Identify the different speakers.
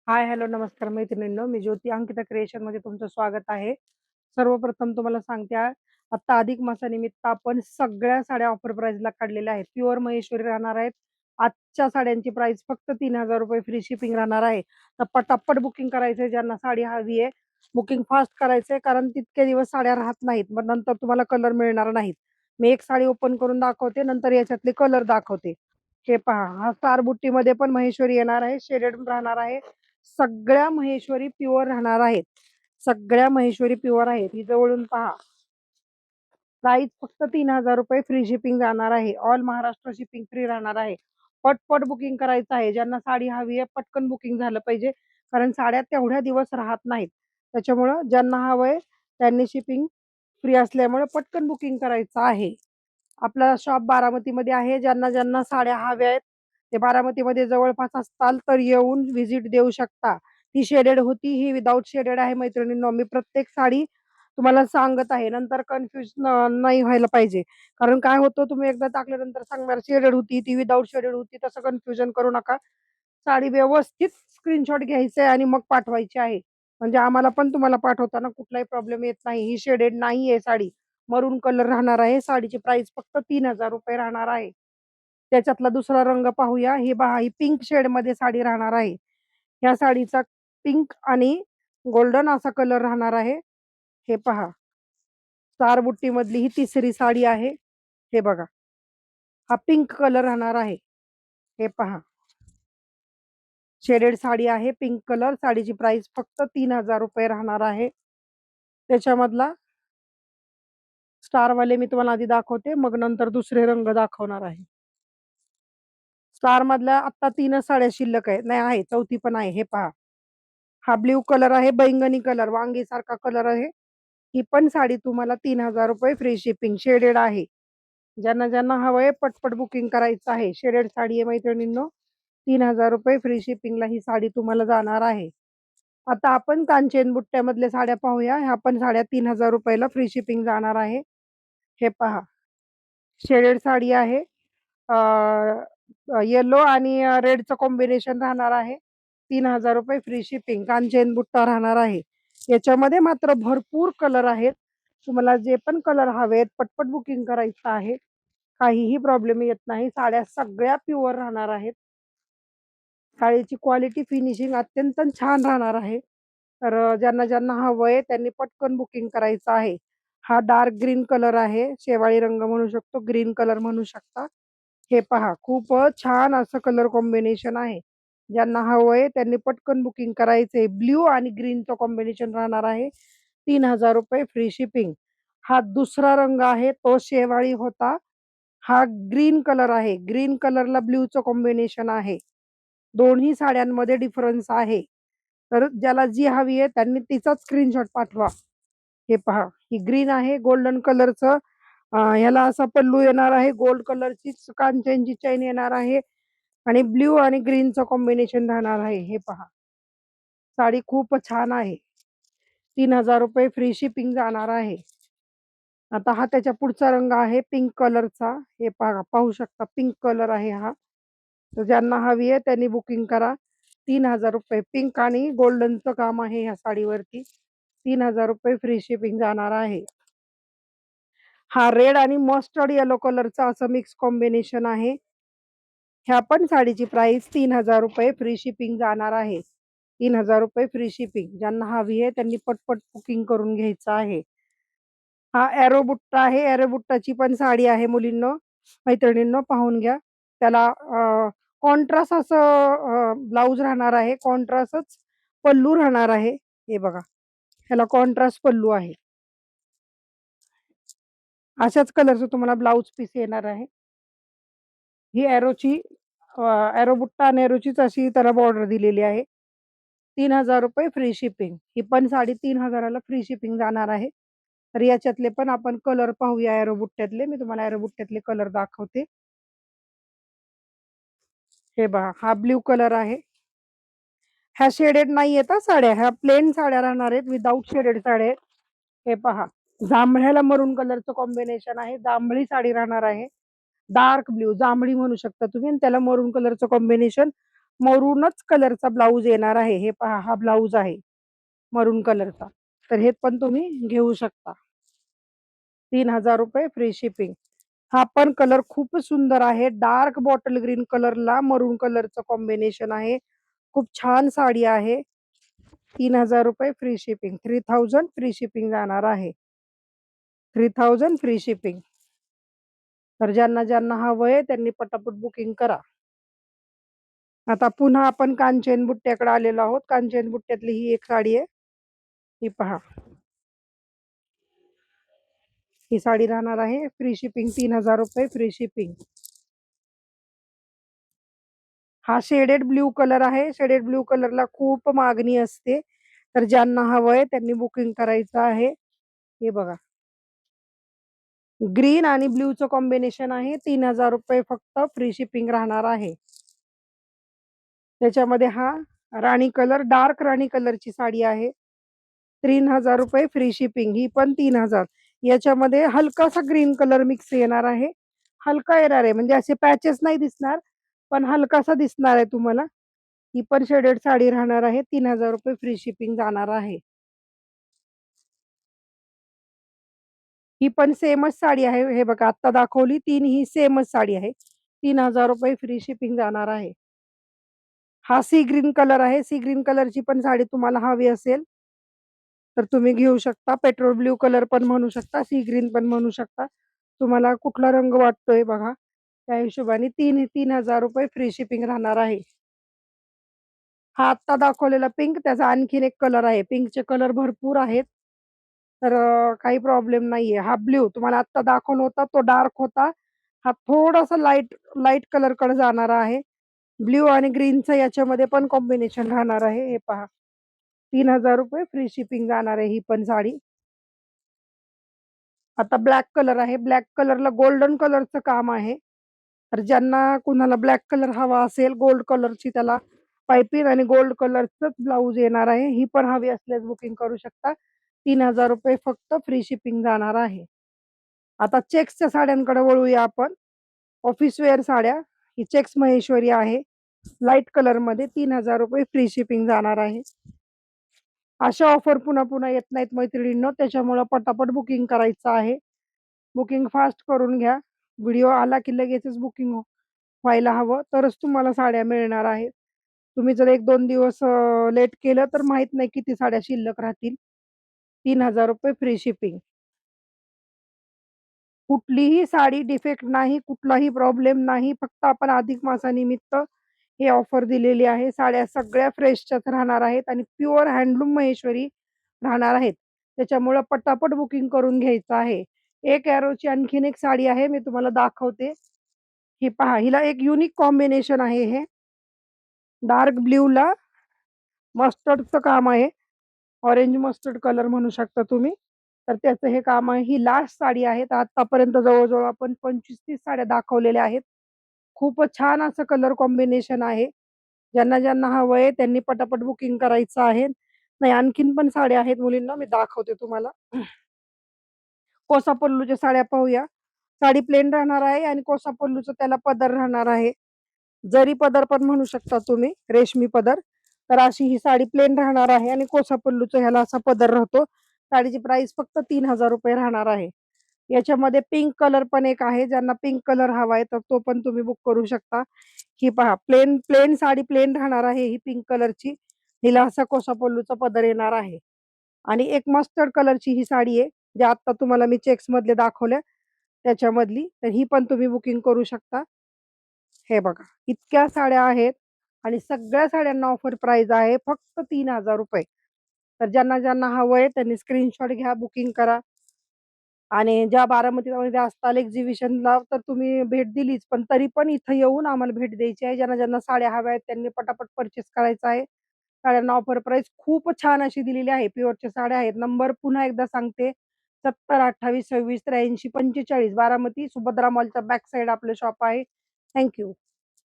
Speaker 1: हाय, hello, नमस्कार मैत्रिणींनो. मी ज्योती अंकिता क्रिएशनमध्ये तुमचं स्वागत आहे. सर्वप्रथम तुम्हाला सांगते आता अधिक मासानिमित्त आपण सगळ्या साड्या ऑफर प्राईसला काढलेल्या आहेत. प्युअर महेश्वरी राहणार आहेत. आजच्या साड्यांची प्राइस फक्त ₹3000 फ्री शिपिंग राहणार आहे. तर पटापट बुकिंग करायचंय ज्यांना साडी हवी आहे. बुकिंग फास्ट करायचंय कारण तितके दिवस साड्या राहत नाहीत. मग नंतर तुम्हाला कलर मिळणार नाहीत. मी एक साडी ओपन करून दाखवते, नंतर याच्यातले कलर दाखवते. हे पहा, हा स्टार बुट्टीमध्ये पण महेश्वरी येणार आहे, शेडेड राहणार आहे. सगळ्या महेश्वरी प्युअर राहणार आहेत. सगळ्या महेश्वरी प्युअर आहेत. ही जवळून पहा. प्राइस फक्त ₹3000 फ्री शिपिंग जाणार आहे. ऑल महाराष्ट्र शिपिंग फ्री राहणार आहे. पटपट बुकिंग करायचं आहे. ज्यांना साडी हवी आहे पटकन बुकिंग झालं पाहिजे. कारण साड्या तेवढ्या दिवस राहत नाहीत. त्याच्यामुळं ज्यांना हवंय त्यांनी शिपिंग फ्री असल्यामुळे पटकन बुकिंग करायचं आहे. आपला शॉप बारामतीमध्ये आहे. ज्यांना ज्यांना साड्या हव्या आहेत ते बारामतीमध्ये जवळपास असताल तर येऊन व्हिजिट देऊ शकता. ती शेडेड होती, ही विदाऊट शेडेड आहे मैत्रिणींनो. मी प्रत्येक साडी तुम्हाला सांगत आहे. नंतर कन्फ्यूज नाही व्हायला पाहिजे. कारण काय होतं तुम्ही एकदा टाकल्यानंतर सांगणार शेडेड होती, ती विदाऊट शेडेड होती. तसं कन्फ्युजन करू नका. साडी व्यवस्थित स्क्रीनशॉट घ्यायचा आहे आणि मग पाठवायची आहे. म्हणजे आम्हाला पण तुम्हाला पाठवताना कुठलाही प्रॉब्लेम येत नाही. ही शेडेड नाहीये साडी. मरून कलर राहणार आहे. साडीची प्राइस फक्त ₹3000 राहणार आहे. त्याच्यातला दुसरा रंग पाहूया. ही पहा, ही पिंक शेडमध्ये साडी राहणार आहे. ह्या साडीचा पिंक आणि गोल्डन असा कलर राहणार आहे. हे पहा, स्टार बुट्टीमधली ही तिसरी साडी आहे. हे बघा, हा पिंक कलर राहणार आहे. हे पहा, शेडेड साडी आहे, पिंक कलर. साडीची प्राइस फक्त ₹3000 राहणार आहे. त्याच्यामधला स्टारवाले मी तुम्हाला आधी दाखवते, मग नंतर दुसरे रंग दाखवणार आहे. स्टार मधल्या आता 3च साड्या शिल्लक आहेत. नाही आहे, चौथी पण आहे. हे पहा, हा ब्ल्यू कलर आहे, बैंगनी कलर, वांगीसारखा कलर आहे. ही पण साडी तुम्हाला ₹3000 फ्री शिपिंग शेडेड आहे. ज्यांना ज्यांना हवंय पटपट बुकिंग करायचं आहे. शेडेड साडी आहे मैत्रिणींनो. ₹3000 फ्री शिपिंगला ही साडी तुम्हाला जाणार आहे. आता आपण कांचन बुट्ट्यामधल्या साड्या पाहूया. ह्या पण साड्या ₹3000 ला फ्री शिपिंग जाणार आहे. हे पहा, शेडेड साडी आहे. येलो आणि रेडचं कॉम्बिनेशन राहणार आहे. ₹3000 फ्री शिपिंग. कांचन बुट्टा राहणार आहे. याच्यामध्ये मात्र भरपूर कलर आहेत. तुम्हाला जे पण कलर हवेत पटपट बुकिंग करायचं आहे. काहीही प्रॉब्लेम येत नाही. साड्या सगळ्या प्युअर राहणार आहेत. साडीची क्वालिटी फिनिशिंग अत्यंत छान राहणार आहे. तर ज्यांना ज्यांना हवंय त्यांनी पटकन बुकिंग करायचं आहे. हा डार्क ग्रीन कलर आहे. शेवाळी रंग म्हणू शकतो, ग्रीन कलर म्हणू शकता. हे पहा, खूपच छान असं कलर कॉम्बिनेशन आहे. ज्यांना हवंय त्यांनी पटकन बुकिंग करायचंय. ब्लू आणि ग्रीनचं कॉम्बिनेशन राहणार आहे. ₹3000 फ्री शिपिंग. हा दुसरा रंग आहे, तो शेवाळी होता. हा ग्रीन कलर आहे. ग्रीन कलरला ब्ल्यूचं कॉम्बिनेशन आहे. दोन्ही साड्यांमध्ये डिफरन्स आहे. तर ज्याला जी हवी आहे त्यांनी तिचाच स्क्रीनशॉट पाठवा. हे पहा, ही ग्रीन आहे गोल्डन कलरचं. ह्याला असा पल्लू येणार आहे. गोल्ड कलरचीच कांचनची चैन येणार आहे आणि ब्ल्यू आणि ग्रीनचं कॉम्बिनेशन राहणार आहे. हे पहा, साडी खूप छान आहे. ₹3000 फ्री शिपिंग जाणार आहे. आता हा त्याच्या पुढचा रंग आहे पिंक कलरचा. हे पहा, पाहू शकता पिंक कलर आहे हा. तर ज्यांना हवी आहे त्यांनी बुकिंग करा. ₹3000 पिंक आणि गोल्डनचं काम आहे ह्या साडीवरती. ₹3000 फ्री शिपिंग जाणार आहे. हा रेड आणि मस्टर्ड येलो कलरचा असं मिक्स कॉम्बिनेशन आहे. ह्या पण साडीची प्राइस ₹3000 फ्री शिपिंग जाणार आहे. ₹3000 फ्री शिपिंग. ज्यांना हवी आहे त्यांनी पटपट बुकिंग करून घ्यायचं आहे. हा एरो बुट्टा आहे. एरो बुट्टाची पण साडी आहे मुलींनो, मैत्रिणींनो पाहून घ्या. त्याला कॉन्ट्रास्ट असं ब्लाउज राहणार आहे. कॉन्ट्रास्टच पल्लू राहणार आहे. हे बघा, ह्याला कॉन्ट्रास्ट पल्लू आहे. अशाच कलरचं तुम्हाला ब्लाउज पीस येणार आहे. ही एरो बुट्टा आणि एरोचीच अशी त्याला बॉर्डर दिलेली आहे. ₹3000 फ्री शिपिंग. ही पण साडी 3000 ला फ्री शिपिंग जाणार आहे. तर याच्यातले पण आपण कलर पाहूया एरो बुट्ट्यातले. मी तुम्हाला एरो बुट्ट्यातले कलर दाखवते. हे पहा, हा ब्लू कलर आहे. ह्या शेडेड नाहीयेत हां साड्या. ह्या प्लेन साड्या राहणार आहेत. विदाऊट शेडेड साड्या आहेत. हे पहा, जांभळ्याला मरून कलरचं कॉम्बिनेशन आहे. जांभळी साडी राहणार आहे. डार्क ब्लू, जांभळी म्हणू शकता तुम्ही आणि त्याला मरून कलरचं कॉम्बिनेशन. मरूनच कलरचा ब्लाऊज येणार आहे. हे पहा, हा ब्लाऊज आहे मरून कलरचा. तर हे पण तुम्ही घेऊ शकता. 3000 फ्री शिपिंग. हा पण कलर खूप सुंदर आहे. डार्क बॉटल ग्रीन कलरला मरून कलरचं कॉम्बिनेशन आहे. खूप छान साडी आहे. 3000 फ्री शिपिंग. 3000 फ्री शिपिंग जाणार आहे. 3000 फ्री शिपिंग. तर ज्यांना ज्यांना हवंय त्यांनी पटापट बुकिंग करा. आता पुन्हा आपण कांचन बुट्ट्याकडे आलेलो आहोत. कांचन बुट्ट्यातली ही एक साडी आहे. ही पहा, ही साडी राहणार आहे फ्री शिपिंग. 3000 free shipping. हा शेडेड ब्ल्यू कलर आहे. शेडेड ब्ल्यू कलरला खूप मागणी असते. तर ज्यांना हवंय त्यांनी बुकिंग करायचं आहे. हे बघा, ग्रीन आणि ब्ल्यूचं कॉम्बिनेशन आहे. 3000 फक्त फ्री शिपिंग राहणार आहे. त्याच्यामध्ये हा राणी कलर, डार्क राणी कलरची साडी आहे. 3000 फ्री शिपिंग. ही पण 3000. याच्यामध्ये हलकासा ग्रीन कलर मिक्स येणार आहे. हलका येणार आहे, म्हणजे असे पॅचेस नाही दिसणार, पण हलकासा दिसणार आहे तुम्हाला. ही पण शेडेड साडी राहणार आहे. 3000 फ्री शिपिंग जाणार आहे. ही पण सेमच साडी आहे. हे बघा, आता दाखवली तीन, ही सेमच साडी आहे. 3000 फ्री शिपिंग जाणार आहे. हा सी ग्रीन कलर आहे. सी ग्रीन कलरची पण साडी तुम्हाला हवी असेल तर तुम्ही घेऊ शकता. पेट्रोल ब्ल्यू कलर पण म्हणू शकता, सी ग्रीन पण म्हणू शकता. तुम्हाला कुठला रंग वाटतोय बघा. त्या हिशोबाने 3000 फ्री शिपिंग राहणार आहे. हा आत्ता दाखवलेला पिंक, त्याचा आणखीन एक कलर आहे. पिंकचे कलर भरपूर आहेत. तर काही प्रॉब्लेम नाहीये. हा ब्ल्यू तुम्हाला आत्ता दाखवला होता, तो डार्क होता. हा थोडासा लाईट लाईट कलरकडे जाणार आहे. ब्ल्यू आणि ग्रीनचं याच्यामध्ये पण कॉम्बिनेशन राहणार आहे. हे पहा, 3000 फ्री शिपिंग जाणार आहे ही पण साडी. आता ब्लॅक कलर आहे. ब्लॅक कलरला गोल्डन कलरचं काम आहे. तर ज्यांना कुणाला ब्लॅक कलर हवा असेल, गोल्ड कलरची त्याला पायपिंग आणि गोल्ड कलरचंच ब्लाऊज येणार आहे. ही पण हवी असल्यास बुकिंग करू शकता. 3000 फक्त फ्री शिपिंग जाणार आहे. आता चेक्सच्या साड्यांकडे वळूया आपण. ऑफिस वेअर साड्या. ही चेक्स महेश्वरी आहे. लाईट कलरमध्ये 3000 फ्री शिपिंग जाणार आहे. अशा ऑफर पुन्हा पुन्हा येत नाहीत मैत्रिणींनो, त्याच्यामुळं पटापट बुकिंग करायचं आहे. बुकिंग फास्ट करून घ्या. व्हिडिओ आला की लगेचच बुकिंग व्हायला हवं, तरच तुम्हाला साड्या मिळणार आहेत. तुम्ही जर 1-2 दिवस लेट केलं तर माहित नाही किती साड्या शिल्लक राहतील. 3000 फ्री शिपिंग. कुठलीही साडी डिफेक्ट नाही, कुठलाही प्रॉब्लेम नाही. फक्त आपण अधिक मासानिमित्त हे ऑफर दिलेली आहे. साड्या सगळ्या फ्रेशच्याच राहणार आहेत आणि प्युअर हँडलूम महेश्वरी राहणार आहेत. त्याच्यामुळं पटापट बुकिंग करून घ्यायचं आहे. एक एरोची आणखीन एक साडी आहे, मी तुम्हाला दाखवते. ही पहा, हिला एक युनिक कॉम्बिनेशन आहे हे. डार्क ब्ल्यूला मस्टर्डचं काम आहे. ऑरेंज मस्टर्ड कलर म्हणू शकता तुम्ही. तर त्याचं हे काम आहे. ही लास्ट साडी आहे. तर आतापर्यंत जवळ-जवळ आपण 25-30 साड्या दाखवलेल्या आहेत. खूपच छान असं कलर कॉम्बिनेशन आहे. ज्यांना ज्यांना हवंय त्यांनी पटापट बुकिंग करायचं आहे. नाही, आणखीन पण साड्या आहेत मुलींना, मी दाखवते तुम्हाला. कोसा पल्लूच्या साड्या पाहूया. साडी प्लेन राहणार आहे आणि कोसा पल्लूचं त्याला पदर राहणार आहे. जरी पदर पण म्हणू शकता तुम्ही, रेशमी पदर. तर अशी ही साडी प्लेन राहणार आहे आणि कोसा पल्लूचा ह्याला असा पदर राहतो. साडीची प्राइस फक्त 3000 राहणार आहे. याच्यामध्ये पिंक कलर पण एक आहे. ज्यांना पिंक कलर हवा आहे तर तो पण तुम्ही बुक करू शकता. ही पहा, प्लेन प्लेन साडी प्लेन राहणार आहे ही पिंक कलरची. हिला असा कोसा पल्लूचा पदर येणार आहे. आणि एक मस्टर्ड कलरची ही साडी आहे, जी आता तुम्हाला मी चेक्स मधले दाखवल्या त्याच्यामधली. तर ही पण तुम्ही बुकिंग करू शकता. हे बघा, इतक्या साड्या आहेत आणि सगळ्या साड्यांना ऑफर प्राइस आहे फक्त 3000 तर ज्यांना ज्यांना हवंय त्यांनी स्क्रीनशॉट घ्या, बुकिंग करा. आणि ज्या बारामतीमध्ये असताल एक्झिबिशनला तर तुम्ही भेट दिलीच, पण तरी पण इथं येऊन आम्हाला भेट द्यायची आहे. ज्यांना ज्यांना साड्या हव्या आहेत त्यांनी पटापट परचेस करायचा आहे. साड्यांना ऑफर प्राइस खूप छान अशी दिलेली आहे. प्युअरच्या साड्या आहेत. नंबर पुन्हा एकदा सांगते, 70 28 26 83 45 बारामती सुभद्रा मॉलच्या बॅक साइड आपलं शॉप आहे. Thank you.